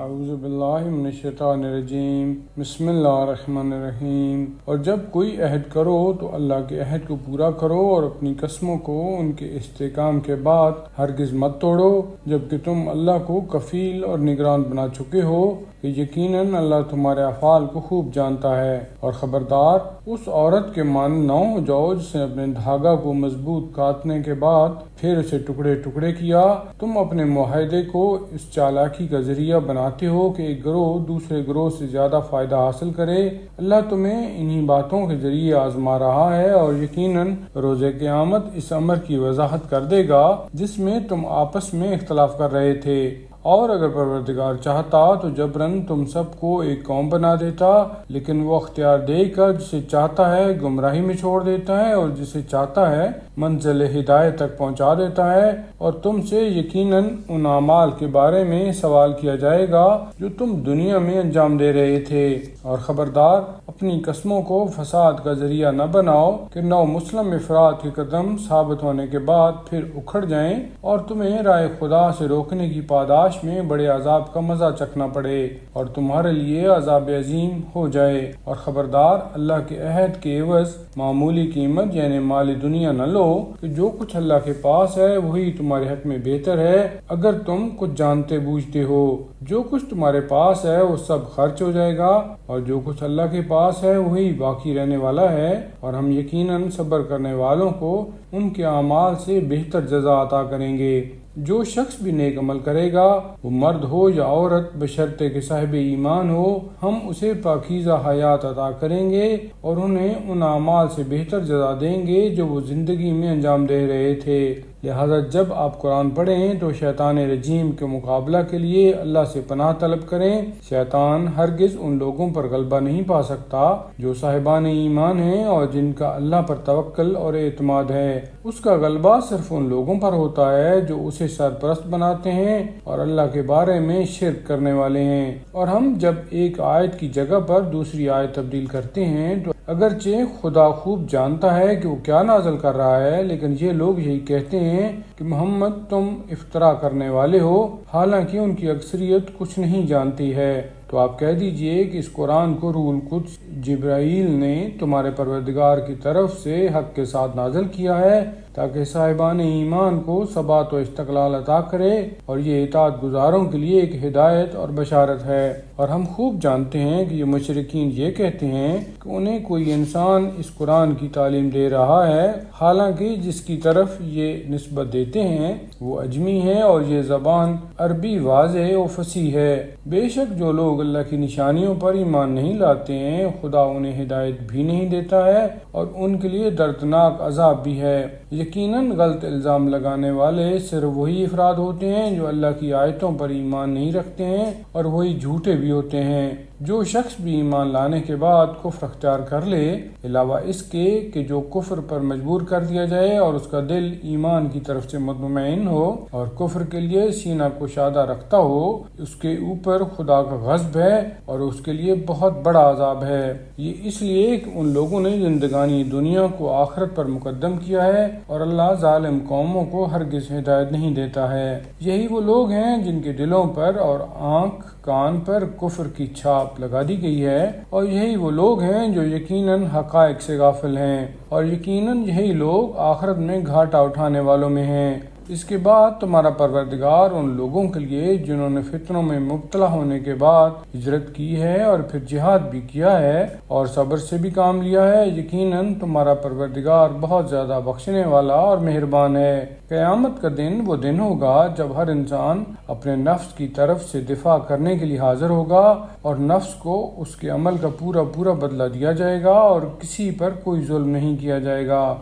اعوذ باللہ من الشیطان الرجیم بسم اللہ الرحمن الرحیم۔ اور جب کوئی عہد کرو تو اللہ کے عہد کو پورا کرو اور اپنی قسموں کو ان کے استحکام کے بعد ہرگز مت توڑو، جبکہ تم اللہ کو کفیل اور نگران بنا چکے ہو کہ یقیناً اللہ تمہارے افعال کو خوب جانتا ہے۔ اور خبردار اس عورت کے مانند نہ ہو جاؤ جس نے اپنے دھاگا کو مضبوط کاٹنے کے بعد پھر اسے ٹکڑے ٹکڑے کیا۔ تم اپنے معاہدے کو اس چالاکی کا ذریعہ بناتے ہو کہ ایک گروہ دوسرے گروہ سے زیادہ فائدہ حاصل کرے۔ اللہ تمہیں انہی باتوں کے ذریعے آزما رہا ہے اور یقیناً روز قیامت اس امر کی وضاحت کر دے گا جس میں تم آپس میں اختلاف کر رہے تھے۔ اور اگر پروردگار چاہتا تو جبراً تم سب کو ایک قوم بنا دیتا، لیکن وہ اختیار دے کر جسے چاہتا ہے گمراہی میں چھوڑ دیتا ہے اور جسے چاہتا ہے منزل ہدایت تک پہنچا دیتا ہے۔ اور تم سے یقیناً ان اعمال کے بارے میں سوال کیا جائے گا جو تم دنیا میں انجام دے رہے تھے۔ اور خبردار اپنی قسموں کو فساد کا ذریعہ نہ بناؤ کہ نو مسلم افراد کے قدم ثابت ہونے کے بعد پھر اکھڑ جائیں اور تمہیں رائے خدا سے روکنے کی پاداش میں بڑے عذاب کا مزہ چکھنا پڑے اور تمہارے لیے عذاب عظیم ہو جائے۔ اور خبردار اللہ کے عہد کے عوض معمولی قیمت یعنی مالی دنیا نہ لو کہ جو کچھ اللہ کے پاس ہے وہی تمہارے حق میں بہتر ہے اگر تم کچھ جانتے بوجھتے ہو۔ جو کچھ تمہارے پاس ہے وہ سب خرچ ہو جائے گا اور جو کچھ اللہ کے پاس ہے وہی باقی رہنے والا ہے۔ اور ہم یقیناً صبر کرنے والوں کو ان کے اعمال سے بہتر جزا عطا کریں گے۔ جو شخص بھی نیک عمل کرے گا وہ مرد ہو یا عورت بشرطے کہ صاحب ایمان ہو، ہم اسے پاکیزہ حیات عطا کریں گے اور انہیں ان اعمال سے بہتر جزا دیں گے جو وہ زندگی میں انجام دے رہے تھے۔ لہذا جب آپ قرآن پڑھیں تو شیطان رجیم کے مقابلہ کے لیے اللہ سے پناہ طلب کریں۔ شیطان ہرگز ان لوگوں پر غلبہ نہیں پا سکتا جو صاحبان ایمان ہیں اور جن کا اللہ پر توکل اور اعتماد ہے۔ اس کا غلبہ صرف ان لوگوں پر ہوتا ہے جو اسے سرپرست بناتے ہیں اور اللہ کے بارے میں شرک کرنے والے ہیں۔ اور ہم جب ایک آیت کی جگہ پر دوسری آیت تبدیل کرتے ہیں تو اگرچہ خدا خوب جانتا ہے کہ وہ کیا نازل کر رہا ہے، لیکن یہ لوگ یہی کہتے ہیں کہ محمد تم افترا کرنے والے ہو، حالانکہ ان کی اکثریت کچھ نہیں جانتی ہے۔ تو آپ کہہ دیجئے کہ اس قرآن کو روح القدس جبرائیل نے تمہارے پروردگار کی طرف سے حق کے ساتھ نازل کیا ہے تاکہ صاحبان ایمان کو ثبات و استقلال عطا کرے، اور یہ اطاعت گزاروں کے لیے ایک ہدایت اور بشارت ہے۔ اور ہم خوب جانتے ہیں کہ یہ مشرکین یہ کہتے ہیں کہ انہیں کوئی انسان اس قرآن کی تعلیم دے رہا ہے، حالانکہ جس کی طرف یہ نسبت دیتے ہیں وہ اجمی ہے اور یہ زبان عربی واضح و فصیح ہے۔ بے شک جو لوگ اللہ کی نشانیوں پر ایمان نہیں لاتے ہیں خدا انہیں ہدایت بھی نہیں دیتا ہے اور ان کے لیے دردناک عذاب بھی ہے۔ یقیناً غلط الزام لگانے والے صرف وہی افراد ہوتے ہیں جو اللہ کی آیتوں پر ایمان نہیں رکھتے ہیں اور وہی جھوٹے بھی ہوتے ہیں۔ جو شخص بھی ایمان لانے کے بعد کفر اختیار کر لے، علاوہ اس کے کہ جو کفر پر مجبور کر دیا جائے اور اس کا دل ایمان کی طرف سے مطمئن ہو اور کفر کے لیے سینہ کشادہ رکھتا ہو، اس کے اوپر خدا کا غضب ہے اور اس کے لیے بہت بڑا عذاب ہے۔ یہ اس لیے کہ ان لوگوں نے زندگانی دنیا کو آخرت پر مقدم کیا ہے اور اللہ ظالم قوموں کو ہرگز ہدایت نہیں دیتا ہے۔ یہی وہ لوگ ہیں جن کے دلوں پر اور آنکھ کان پر کفر کی چھاپ لگا دی گئی ہے، اور یہی وہ لوگ ہیں جو یقیناً حقائق سے غافل ہیں، اور یقیناً یہی لوگ آخرت میں گھاٹا اٹھانے والوں میں ہیں۔ اس کے بعد تمہارا پروردگار ان لوگوں کے لیے جنہوں نے فتنوں میں مبتلا ہونے کے بعد ہجرت کی ہے اور پھر جہاد بھی کیا ہے اور صبر سے بھی کام لیا ہے، یقیناً تمہارا پروردگار بہت زیادہ بخشنے والا اور مہربان ہے۔ قیامت کا دن وہ دن ہوگا جب ہر انسان اپنے نفس کی طرف سے دفاع کرنے کے لیے حاضر ہوگا اور نفس کو اس کے عمل کا پورا بدلہ دیا جائے گا اور کسی پر کوئی ظلم نہیں کیا جائے گا۔